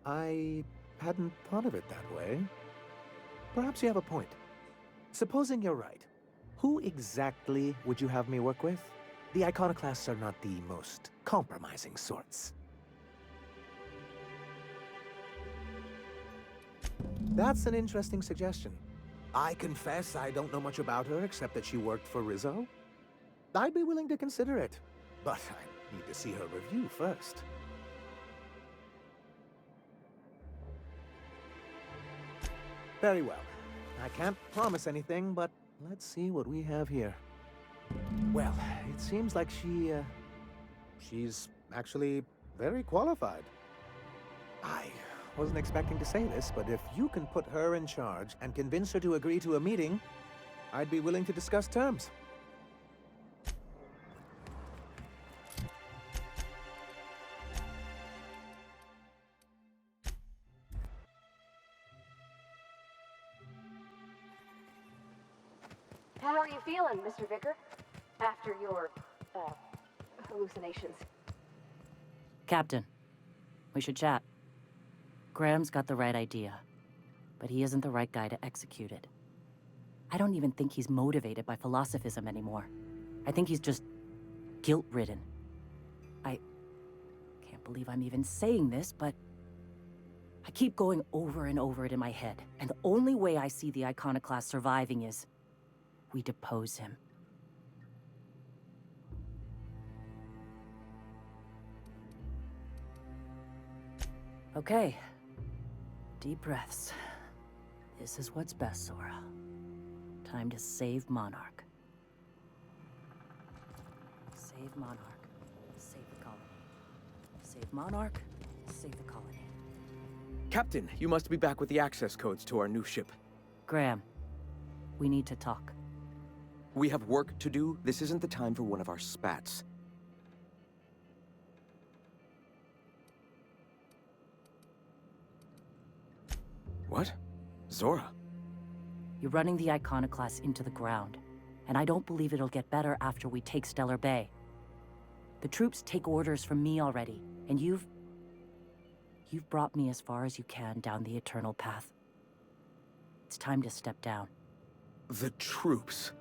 I hadn't thought of it that way. Perhaps you have a point. Supposing you're right, who exactly would you have me work with? The iconoclasts are not the most compromising sorts. That's an interesting suggestion. I confess I don't know much about her except that she worked for Rizzo. I'd be willing to consider it, but I need to see her review first. Very well. I can't promise anything, but let's see what we have here. Well, it seems like she's actually very qualified. I wasn't expecting to say this, but if you can put her in charge and convince her to agree to a meeting, I'd be willing to discuss terms. How are you feeling, Mr. Vicker? After your, hallucinations? Captain, we should chat. Graham's got the right idea, but he isn't the right guy to execute it. I don't even think he's motivated by philosophism anymore. I think he's just guilt-ridden. I can't believe I'm even saying this, but I keep going over and over it in my head, and the only way I see the iconoclast surviving is we depose him. Okay. Deep breaths. This is what's best, Zora. Time to save Monarch. Save Monarch. Save the colony. Save Monarch. Save the colony. Captain, you must be back with the access codes to our new ship. Graham, we need to talk. We have work to do. This isn't the time for one of our spats. What? Zora? You're running the iconoclast into the ground, and I don't believe it'll get better after we take Stellar Bay. The troops take orders from me already, and you've brought me as far as you can down the Eternal Path. It's time to step down. The troops?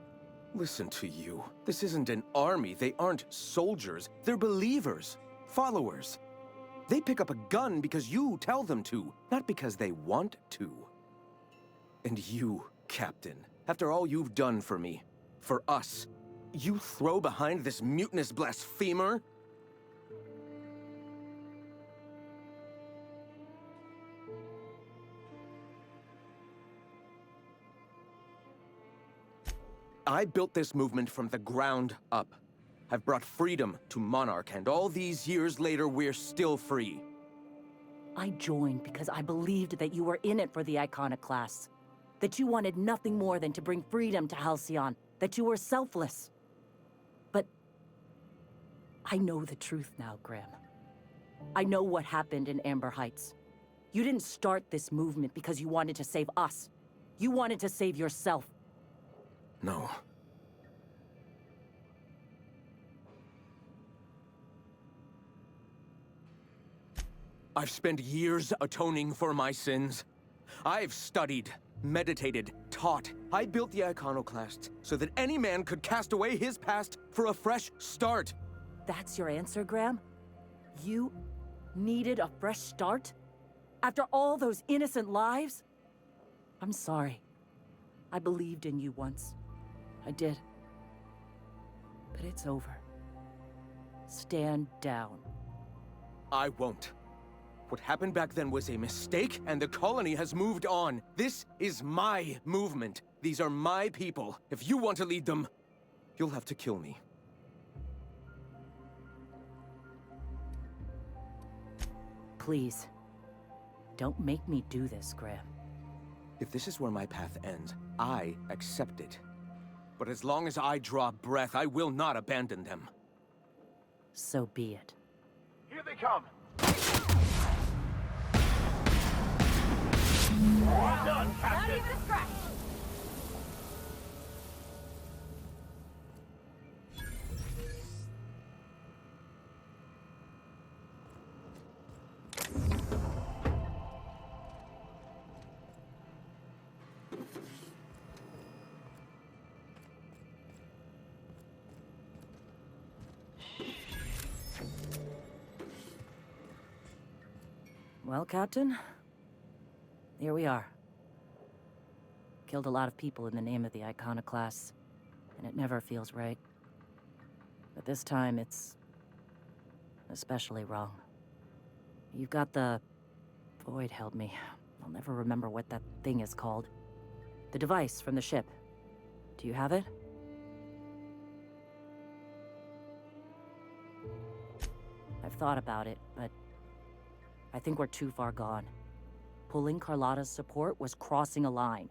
Listen to you. This isn't an army. They aren't soldiers. They're believers. Followers. They pick up a gun because you tell them to, not because they want to. And you, Captain, after all you've done for me, for us, you throw behind this mutinous blasphemer? I built this movement from the ground up. I've brought freedom to Monarch, and all these years later, we're still free. I joined because I believed that you were in it for the iconoclasts. That you wanted nothing more than to bring freedom to Halcyon. That you were selfless. But I know the truth now, Graham. I know what happened in Amber Heights. You didn't start this movement because you wanted to save us. You wanted to save yourself. No. I've spent years atoning for my sins. I've studied, meditated, taught. I built the iconoclasts so that any man could cast away his past for a fresh start. That's your answer, Graham? You needed a fresh start? After all those innocent lives? I'm sorry. I believed in you once. I did. But it's over. Stand down. I won't. What happened back then was a mistake, and the colony has moved on. This is my movement. These are my people. If you want to lead them, you'll have to kill me. Please. Don't make me do this, Graham. If this is where my path ends, I accept it. But as long as I draw breath, I will not abandon them. So be it. Here they come! Well done, Not Captain. even a scratch! Well, Captain, here we are. Killed a lot of people in the name of the Iconoclasts, and it never feels right. But this time, it's especially wrong. You've got the... Void held me. I'll never remember what that thing is called. The device from the ship. Do you have it? I've thought about it, but I think we're too far gone. Pulling Carlotta's support was crossing a line.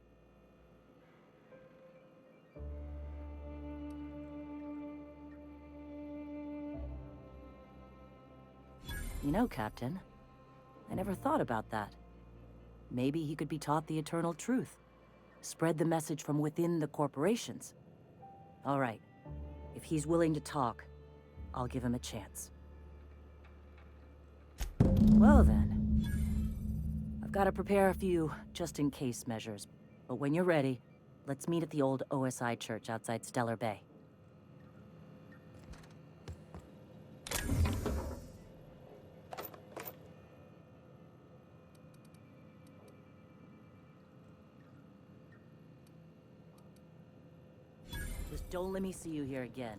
You know, Captain, I never thought about that. Maybe he could be taught the eternal truth. Spread the message from within the corporations. All right. If he's willing to talk, I'll give him a chance. Well then. I've got to prepare a few just-in-case measures. But when you're ready, let's meet at the old OSI church outside Stellar Bay. Just don't let me see you here again.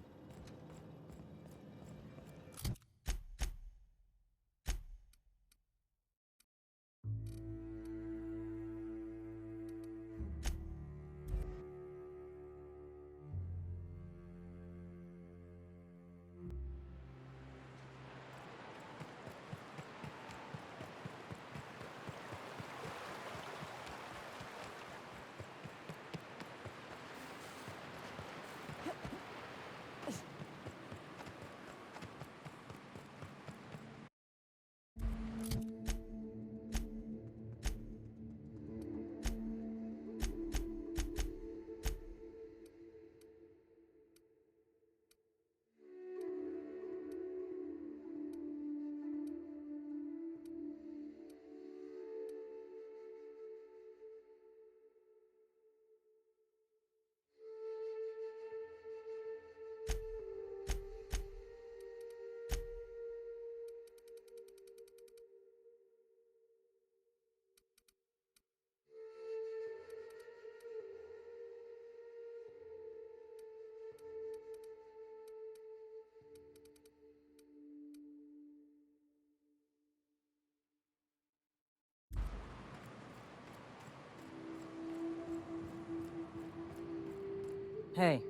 Hey,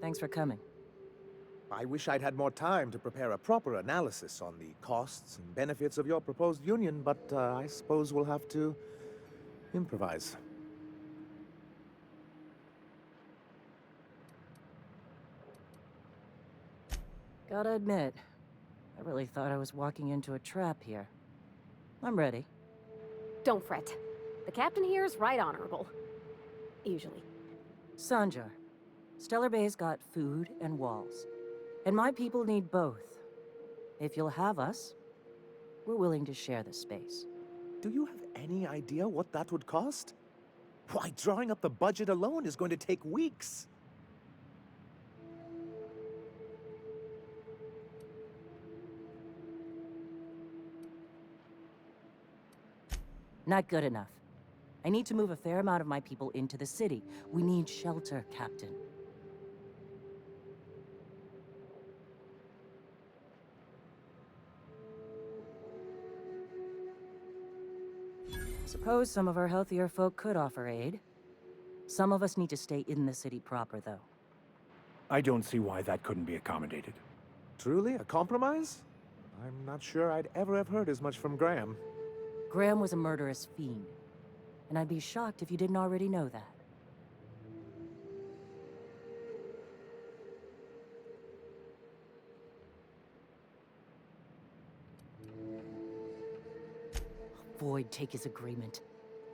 thanks for coming. I wish I'd had more time to prepare a proper analysis on the costs and benefits of your proposed union, but I suppose we'll have to improvise. Gotta admit, I really thought I was walking into a trap here. I'm ready. Don't fret. The captain here is right honorable. Usually. Sanjar, Stellar Bay's got food and walls. And my people need both. If you'll have us, we're willing to share the space. Do you have any idea what that would cost? Why, drawing up the budget alone is going to take weeks. Not good enough. I need to move a fair amount of my people into the city. We need shelter, Captain. Suppose some of our healthier folk could offer aid. Some of us need to stay in the city proper, though. I don't see why that couldn't be accommodated. Truly, a compromise? I'm not sure I'd ever have heard as much from Graham. Graham was a murderous fiend, and I'd be shocked if you didn't already know that. Void take his agreement.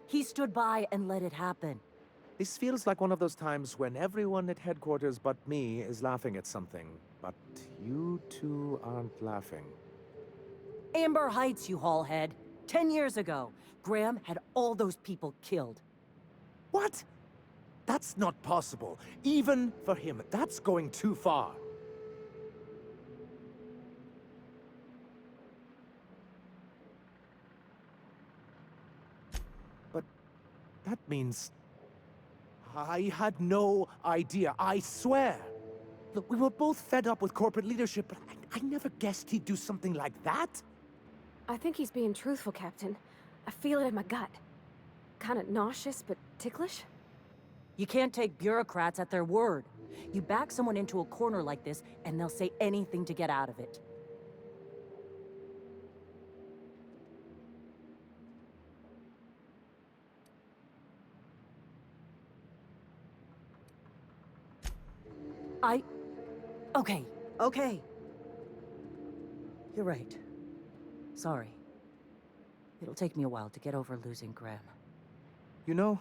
He stood by and let it happen. This feels like one of those times when everyone at headquarters but me is laughing at something, but you two aren't laughing. Amber Heights, you haulhead. 10 years ago, Graham had all those people killed. What? That's not possible. Even for him, that's going too far. that means... I had no idea, I swear. Look, we were both fed up with corporate leadership, but I never guessed he'd do something like that. I think he's being truthful, Captain. I feel it in my gut. Kinda nauseous, but ticklish? You can't take bureaucrats at their word. You back someone into a corner like this, and they'll say anything to get out of it. Okay. You're right. Sorry. It'll take me a while to get over losing Graham. You know,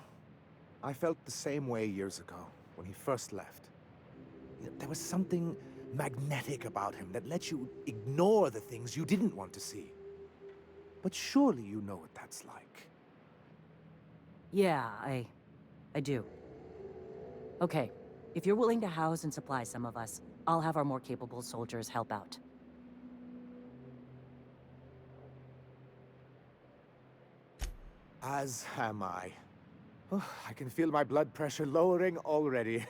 I felt the same way years ago, when he first left. There was something magnetic about him that let you ignore the things you didn't want to see. But surely you know what that's like. Yeah, I do. Okay, if you're willing to house and supply some of us, I'll have our more capable soldiers help out. As am I. Oh, I can feel my blood pressure lowering already.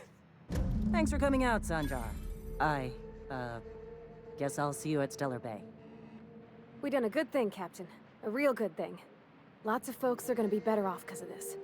Thanks for coming out, Sanjar. Guess I'll see you at Stellar Bay. We done a good thing, Captain. A real good thing. Lots of folks are gonna be better off because of this.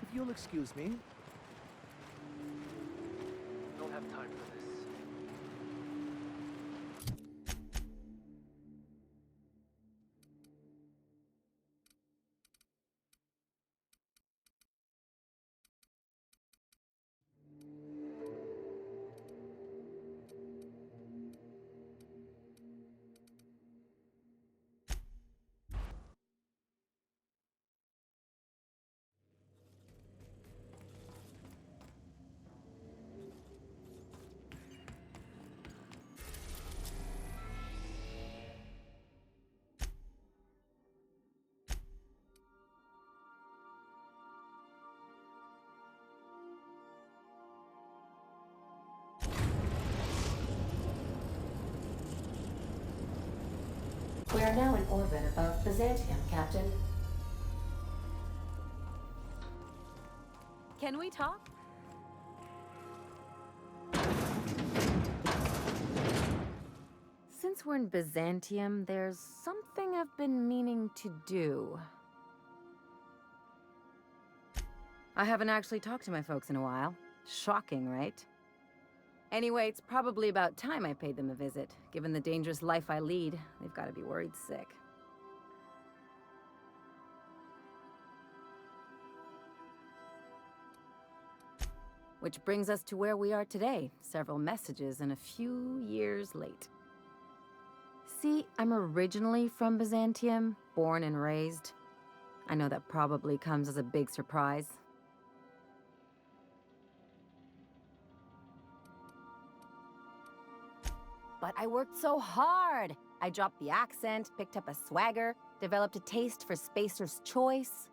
If you'll excuse me. Don't have time for this. We are now in orbit above Byzantium, Captain. Can we talk? Since we're in Byzantium, there's something I've been meaning to do. I haven't actually talked to my folks in a while. Shocking, right? Anyway, it's probably about time I paid them a visit. Given the dangerous life I lead, they've got to be worried sick. Which brings us to where we are today, several messages and a few years late. See, I'm originally from Byzantium, born and raised. I know that probably comes as a big surprise. But I worked so hard! I dropped the accent, picked up a swagger, developed a taste for Spacer's Choice.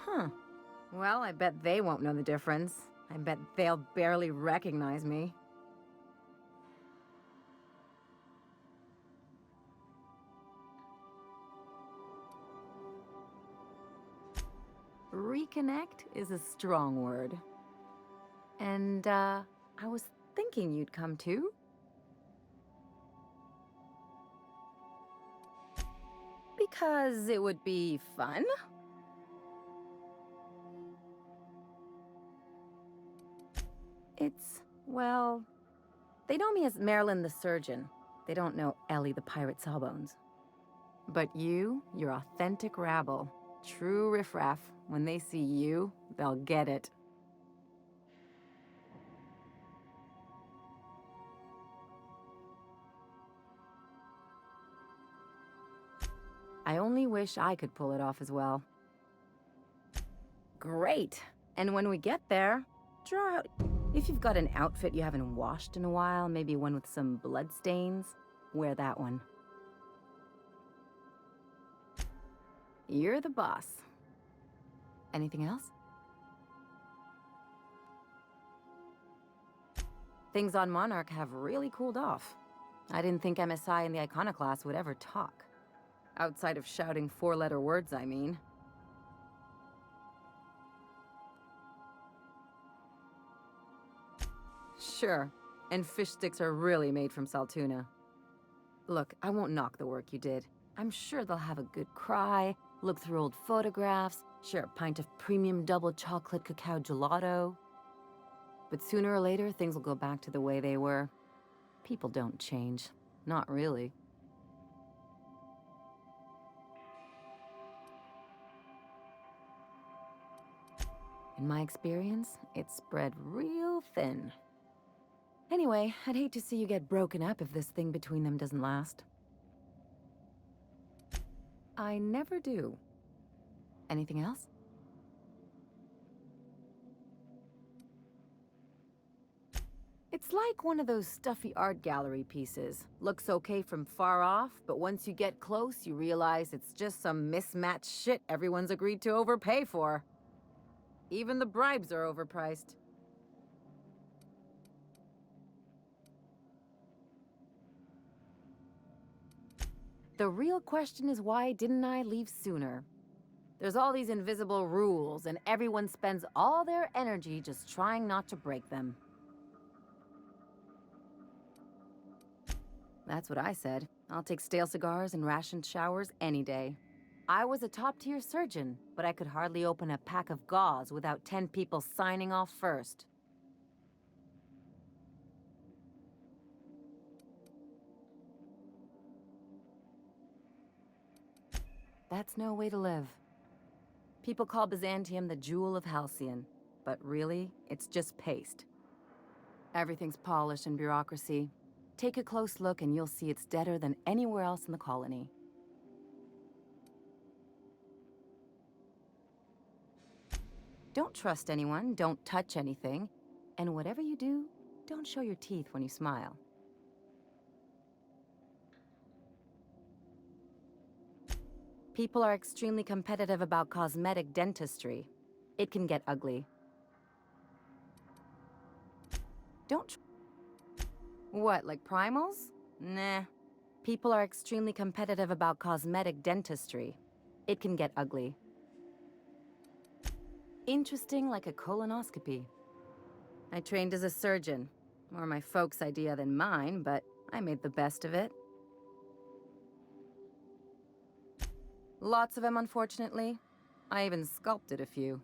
Huh. Well, I bet they won't know the difference. I bet they'll barely recognize me. Reconnect is a strong word. And, I was thinking you'd come too. Because it would be fun? It's, well, they know me as Marilyn the Surgeon. They don't know Ellie the Pirate Sawbones. But you're authentic rabble. True riffraff. When they see you, they'll get it. only wish I could pull it off as well. Great! And when we get there, draw out... If you've got an outfit you haven't washed in a while, maybe one with some blood stains, wear that one. You're the boss. Anything else? Things on Monarch have really cooled off. I didn't think MSI and the Iconoclast would ever talk. Outside of shouting four-letter words, I mean. Sure, and fish sticks are really made from Saltuna. Look, I won't knock the work you did. I'm sure they'll have a good cry, look through old photographs, share a pint of premium double chocolate cacao gelato. But sooner or later, things will go back to the way they were. People don't change. Not really. In my experience, it's spread real thin. Anyway, I'd hate to see you get broken up if this thing between them doesn't last. I never do. Anything else? It's like one of those stuffy art gallery pieces. Looks okay from far off, but once you get close, you realize it's just some mismatched shit everyone's agreed to overpay for. Even the bribes are overpriced. The real question is, why didn't I leave sooner? There's all these invisible rules, and everyone spends all their energy just trying not to break them. That's what I said. I'll take stale cigars and rationed showers any day. I was a top-tier surgeon, but I could hardly open a pack of gauze without 10 people signing off first. That's no way to live. People call Byzantium the jewel of Halcyon, but really, it's just paste. Everything's polished and bureaucracy. Take a close look and you'll see it's deader than anywhere else in the colony. Don't trust anyone, don't touch anything, and whatever you do, don't show your teeth when you smile. People are extremely competitive about cosmetic dentistry. It can get ugly. What, like primals? Nah. People are extremely competitive about cosmetic dentistry. It can get ugly. Interesting like a colonoscopy. I trained as a surgeon. More my folks' idea than mine, but I made the best of it. Lots of them, unfortunately. I even sculpted a few.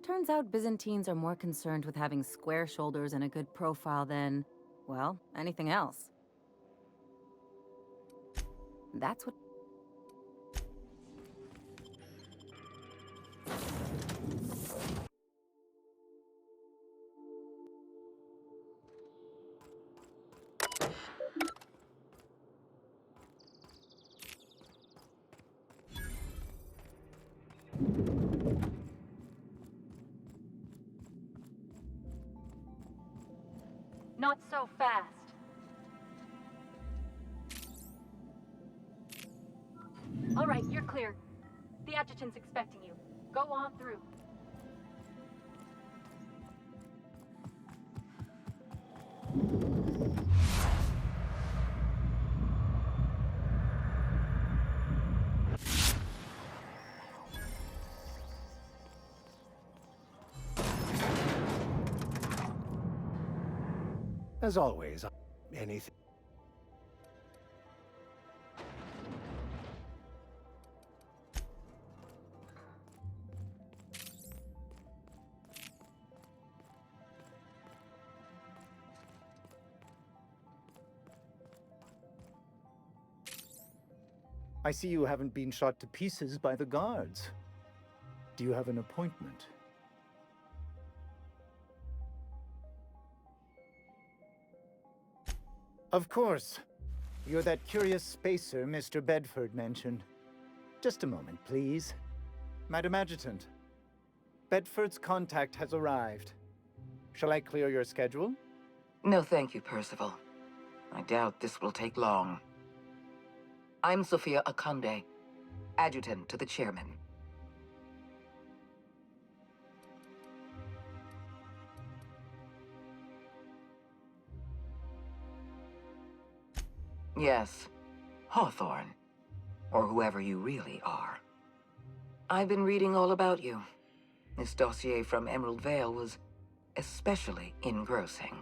Turns out Byzantines are more concerned with having square shoulders and a good profile than, well, anything else. That's what... Not so fast. All right, you're clear. The adjutant's expecting you. Go on through. As always, anything. I see you haven't been shot to pieces by the guards. Do you have an appointment? Of course. You're that curious spacer Mr. Bedford mentioned. Just a moment, please. Madam Adjutant, Bedford's contact has arrived. Shall I clear your schedule? No, thank you, Percival. I doubt this will take long. I'm Sophia Akande, adjutant to the chairman. Yes, Hawthorne, or whoever you really are. I've been reading all about you. This dossier from Emerald Vale was especially engrossing.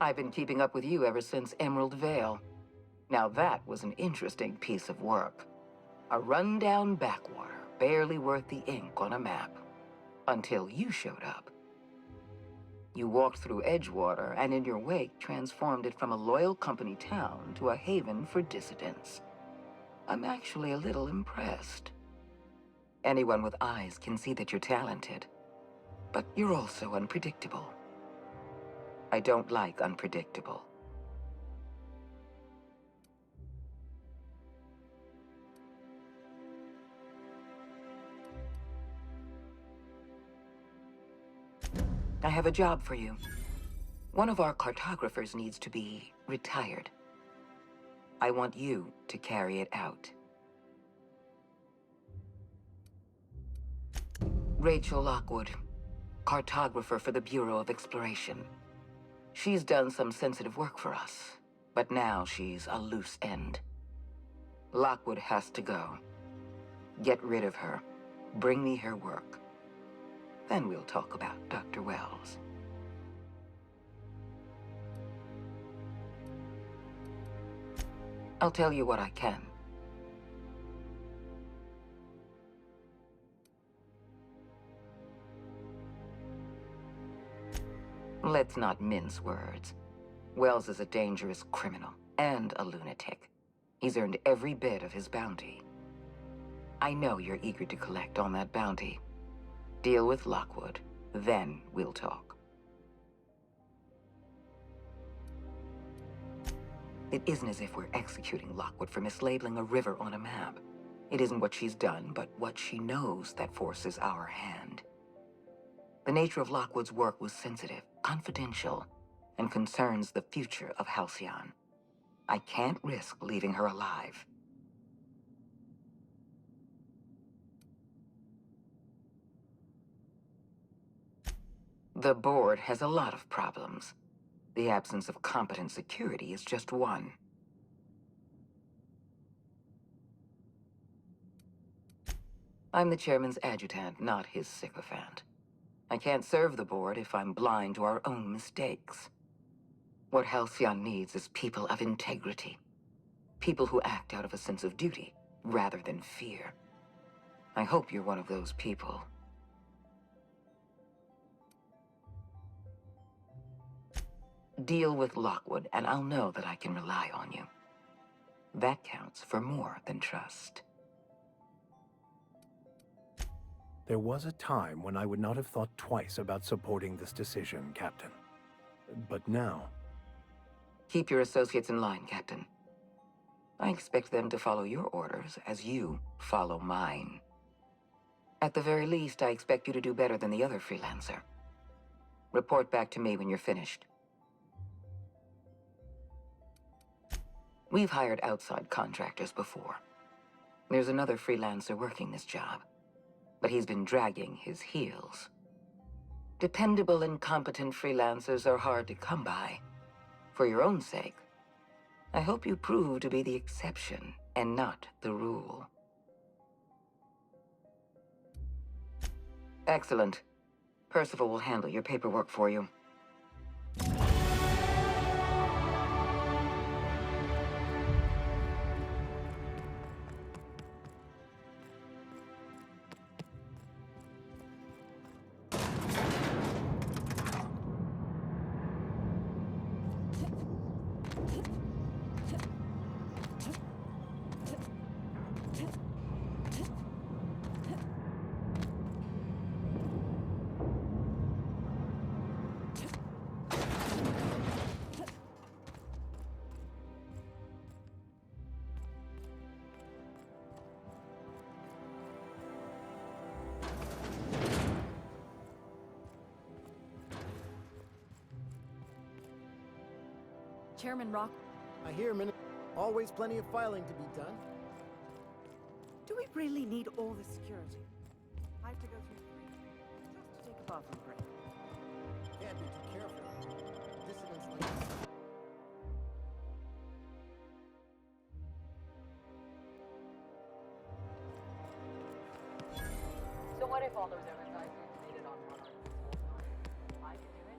I've been keeping up with you ever since Emerald Vale. Now that was an interesting piece of work. A rundown backwater, barely worth the ink on a map. Until you showed up. You walked through Edgewater and in your wake transformed it from a loyal company town to a haven for dissidents. I'm actually a little impressed. Anyone with eyes can see that you're talented, but you're also unpredictable. I don't like unpredictable. I have a job for you. One of our cartographers needs to be retired. I want you to carry it out. Rachel Lockwood, cartographer for the Bureau of Exploration. She's done some sensitive work for us, but now she's a loose end. Lockwood has to go. Get rid of her. Bring me her work. Then we'll talk about Dr. Wells. I'll tell you what I can. Let's not mince words. Wells is a dangerous criminal and a lunatic. He's earned every bit of his bounty. I know you're eager to collect on that bounty. Deal with Lockwood, then we'll talk. It isn't as if we're executing Lockwood for mislabeling a river on a map. It isn't what she's done, but what she knows that forces our hand. The nature of Lockwood's work was sensitive, confidential, and concerns the future of Halcyon. I can't risk leaving her alive. The board has a lot of problems. The absence of competent security is just one. I'm the chairman's adjutant, not his sycophant. I can't serve the board if I'm blind to our own mistakes. What Halcyon needs is people of integrity. People who act out of a sense of duty, rather than fear. I hope you're one of those people. Deal with Lockwood, and I'll know that I can rely on you. That counts for more than trust. There was a time when I would not have thought twice about supporting this decision, Captain. But now... Keep your associates in line, Captain. I expect them to follow your orders as you follow mine. At the very least, I expect you to do better than the other freelancer. Report back to me when you're finished. We've hired outside contractors before. There's another freelancer working this job, but he's been dragging his heels. Dependable and competent freelancers are hard to come by. For your own sake, I hope you prove to be the exception and not the rule. Excellent. Percival will handle your paperwork for you. Chairman Rock. I hear, always plenty of filing to be done. Do we really need all the security? I have to go through 3 just to take a bathroom break. Can't be too careful. Dissidents like this. So what if all those other guys succeeded on one arm this whole time? I could do it.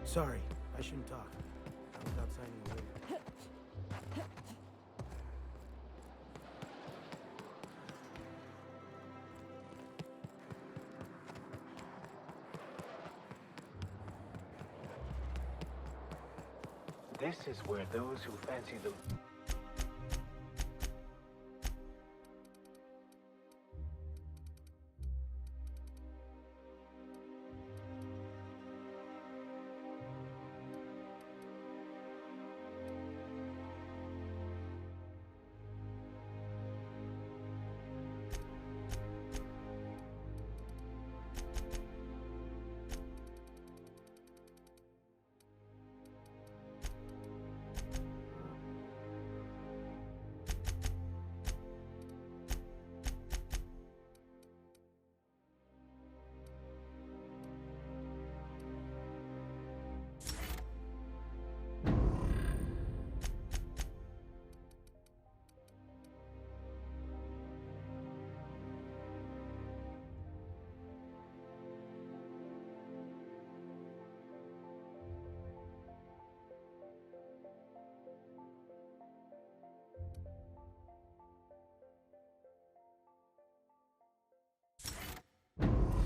Sorry, I shouldn't talk. Not without signing a waiver. This is where those who fancy the...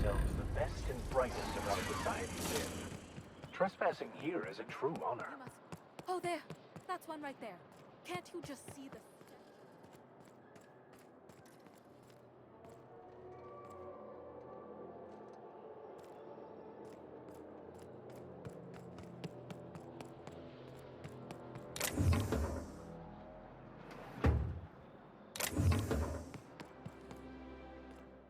themselves the best and brightest of our society live. Trespassing here is a true honor. You must. Oh, there. That's one right there. Can't you just see the...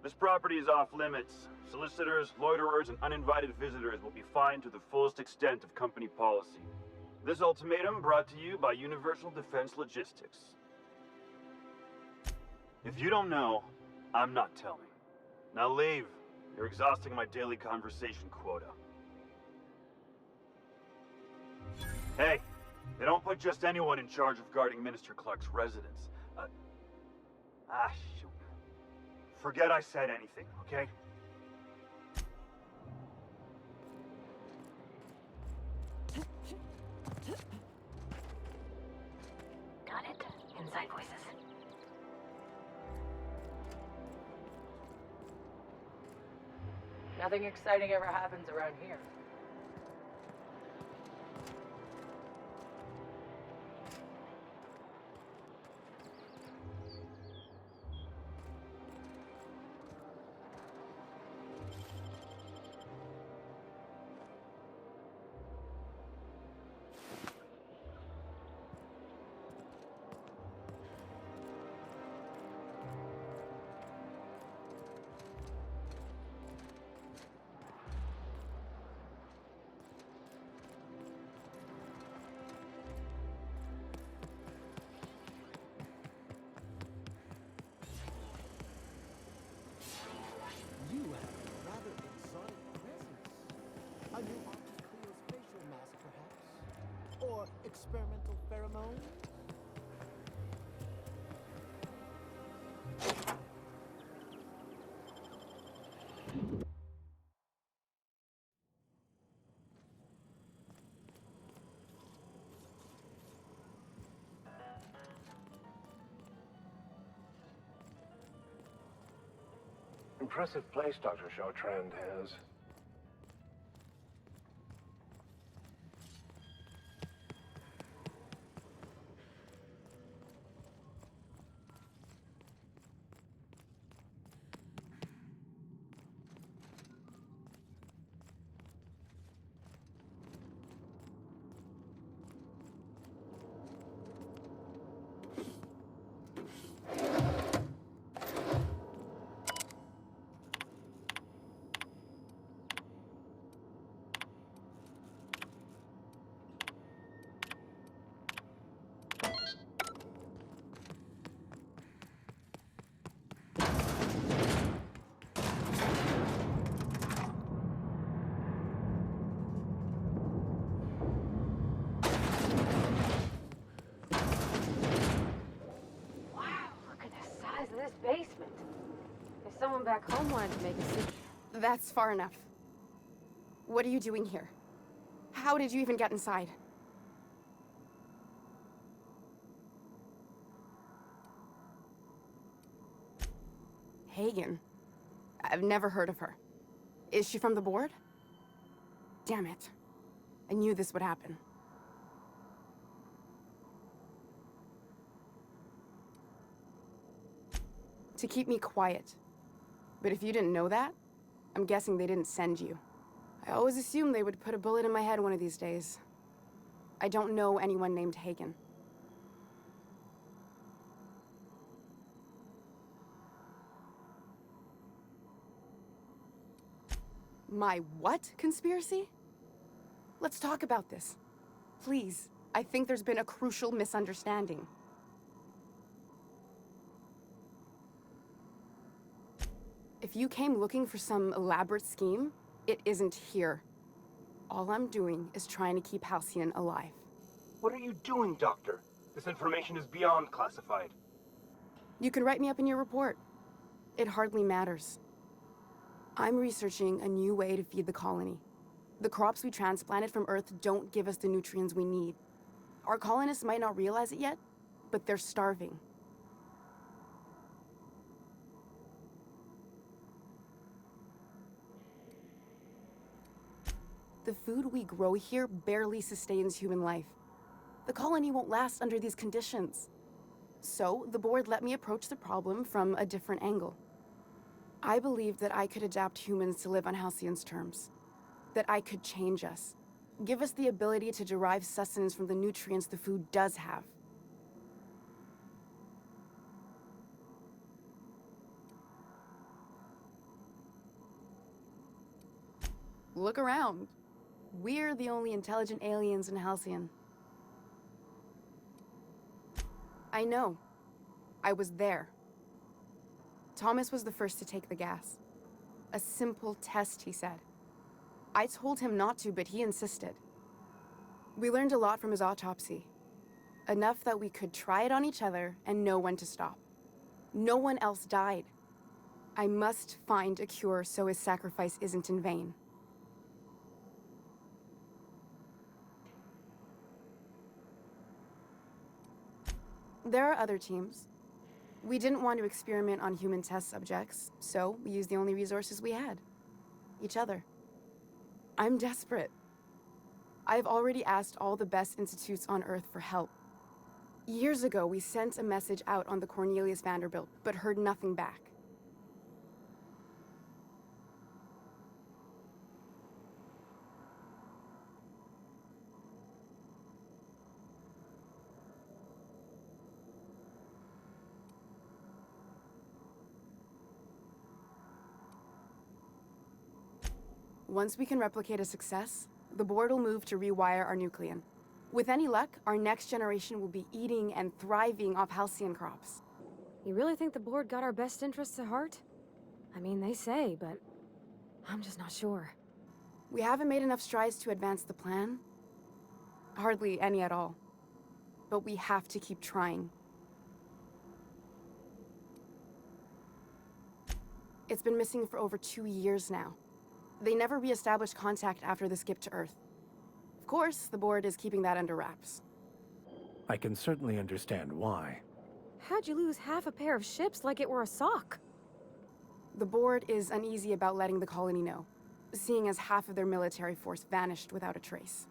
This property is off limits. Solicitors, loiterers, and uninvited visitors will be fined to the fullest extent of company policy. This ultimatum brought to you by Universal Defense Logistics. If you don't know, I'm not telling. Now leave. You're exhausting my daily conversation quota. Hey, they don't put just anyone in charge of guarding Minister Clark's residence. Shoot. Forget I said anything, okay? Got it. Inside voices. Nothing exciting ever happens around here. You have a rather exotic presence. A new object clears facial mask, perhaps? Or experimental pheromone? Impressive place Dr. Chartrand has. Someone back home wanted to make a scene. That's far enough. What are you doing here? How did you even get inside? Hagen? I've never heard of her. Is she from the board? Damn it. I knew this would happen. To keep me quiet. But if you didn't know that, I'm guessing they didn't send you. I always assumed they would put a bullet in my head one of these days. I don't know anyone named Hagen. My what conspiracy? Let's talk about this. Please, I think there's been a crucial misunderstanding. If you came looking for some elaborate scheme, it isn't here. All I'm doing is trying to keep Halcyon alive. What are you doing, Doctor? This information is beyond classified. You can write me up in your report. It hardly matters. I'm researching a new way to feed the colony. The crops we transplanted from Earth don't give us the nutrients we need. Our colonists might not realize it yet, but they're starving. The food we grow here barely sustains human life. The colony won't last under these conditions. So, the board let me approach the problem from a different angle. I believed that I could adapt humans to live on Halcyon's terms. That I could change us. Give us the ability to derive sustenance from the nutrients the food does have. Look around. We're the only intelligent aliens in Halcyon. I know. I was there. Thomas was the first to take the gas. A simple test, he said. I told him not to, but he insisted. We learned a lot from his autopsy. Enough that we could try it on each other and know when to stop. No one else died. I must find a cure so his sacrifice isn't in vain. There are other teams. We didn't want to experiment on human test subjects, so we used the only resources we had. Each other. I'm desperate. I've already asked all the best institutes on Earth for help. Years ago, we sent a message out on the Cornelius Vanderbilt, but heard nothing back. Once we can replicate a success, the board will move to rewire our nucleon. With any luck, our next generation will be eating and thriving off Halcyon crops. You really think the board got our best interests at heart? I mean, they say, but I'm just not sure. We haven't made enough strides to advance the plan. Hardly any at all. But we have to keep trying. It's been missing for over 2 years now. They never re-established contact after the skip to Earth. Of course, the board is keeping that under wraps. I can certainly understand why. How'd you lose half a pair of ships like it were a sock? The board is uneasy about letting the colony know, seeing as half of their military force vanished without a trace.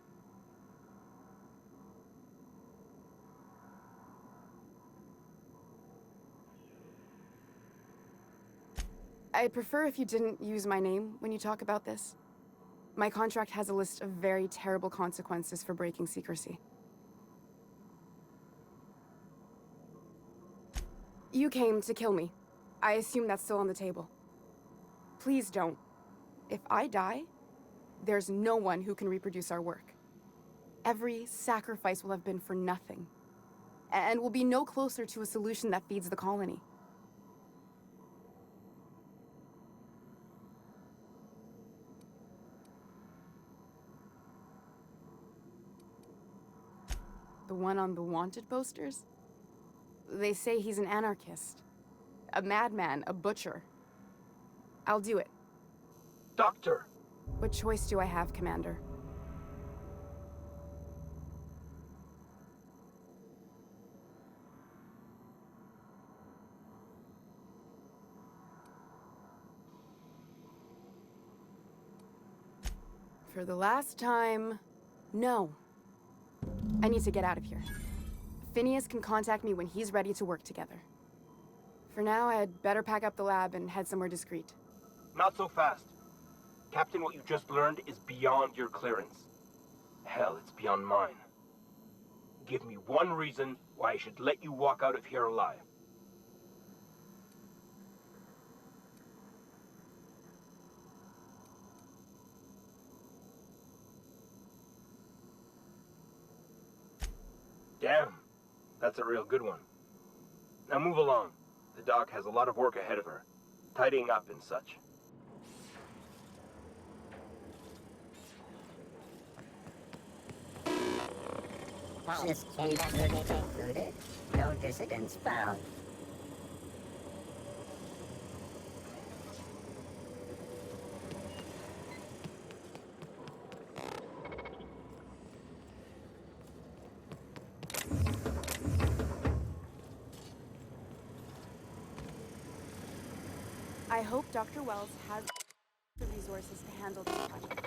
I'd prefer if you didn't use my name when you talk about this. My contract has a list of very terrible consequences for breaking secrecy. You came to kill me. I assume that's still on the table. Please don't. If I die, there's no one who can reproduce our work. Every sacrifice will have been for nothing. And we'll be no closer to a solution that feeds the colony. The one on the wanted posters? They say he's an anarchist. A madman, a butcher. I'll do it. Doctor! What choice do I have, Commander? For the last time, no. I need to get out of here. Phineas can contact me when he's ready to work together. For now, I'd better pack up the lab and head somewhere discreet. Not so fast. Captain, what you just learned is beyond your clearance. Hell, it's beyond mine. Give me one reason why I should let you walk out of here alive. Damn, that's a real good one. Now move along. The doc has a lot of work ahead of her, tidying up and such. This case verdict included. No dissidents found. I hope Dr. Wells has the resources to handle this project.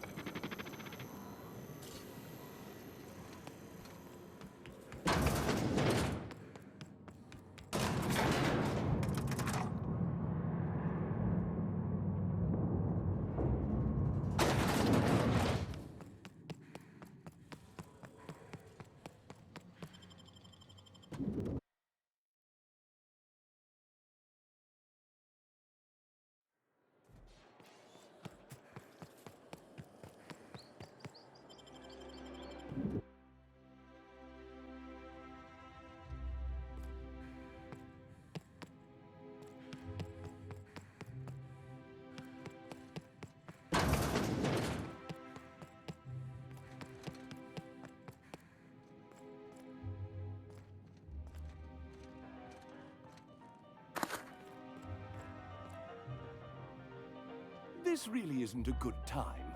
This really isn't a good time.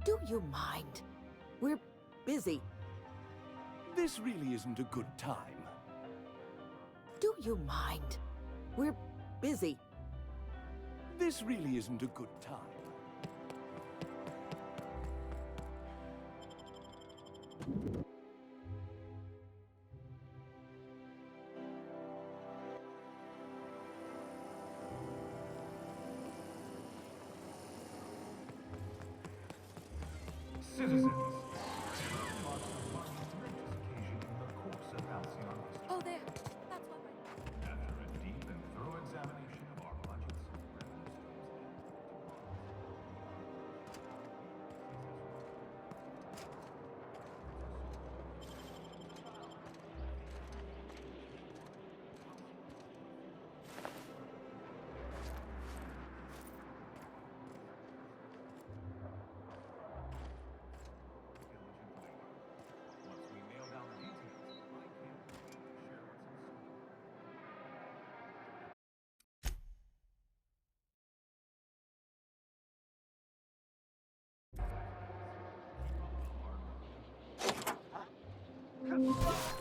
Do you mind? We're busy. This really isn't a good time. Do you mind? We're busy. This really isn't a good time. Citizens. Oh, there. That's one right. After a deep and thorough examination of our budgets,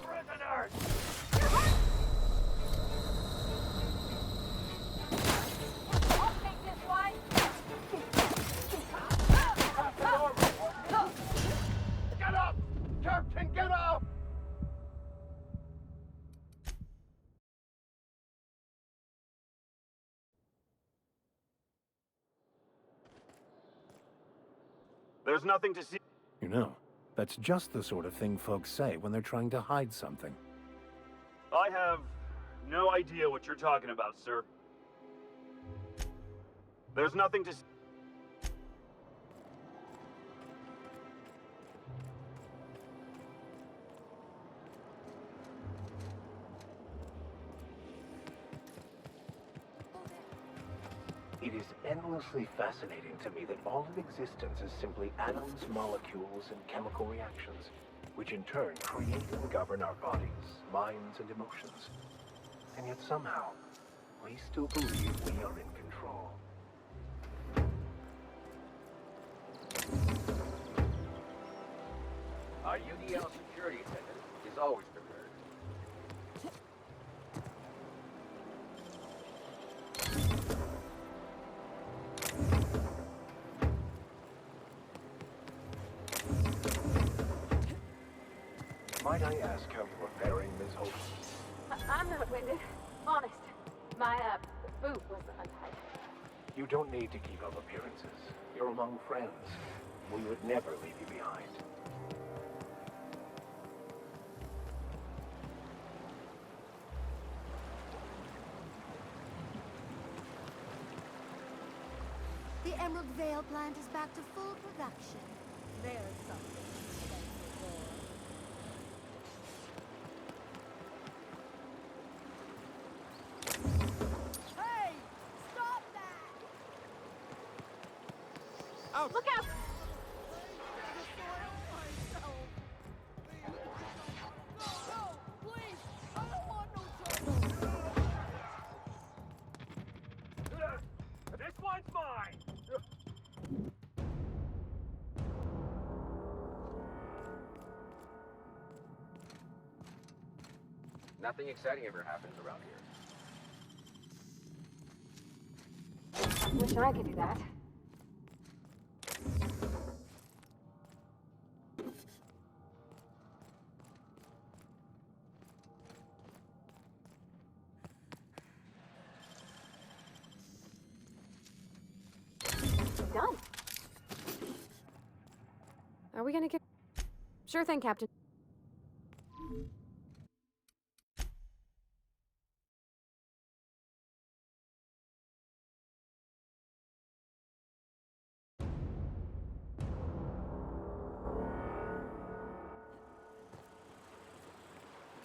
Prisoners! I'll take this one. Get up! Captain, get up! There's nothing to see. You know, that's just the sort of thing folks say when they're trying to hide something. I have no idea what you're talking about, sir. There's nothing to see. It is endlessly fascinating to me that all of existence is simply atoms, molecules, and chemical reactions, which in turn create and govern our bodies, minds, and emotions. And yet somehow, we still believe we are in control. TL security attendant is always prepared. Might I ask how you are faring, Ms. Hope? I'm not winded. Honest. My, boot was untied. You don't need to keep up appearances. You're among friends. We would never leave you behind. The Emerald Vale plant is back to full production. There's something to be thankful for. Hey! Stop that! Out! Look out! This one's mine! Nothing exciting ever happens around here. Wish I could do that. Done. Are we gonna get... Sure thing, Captain.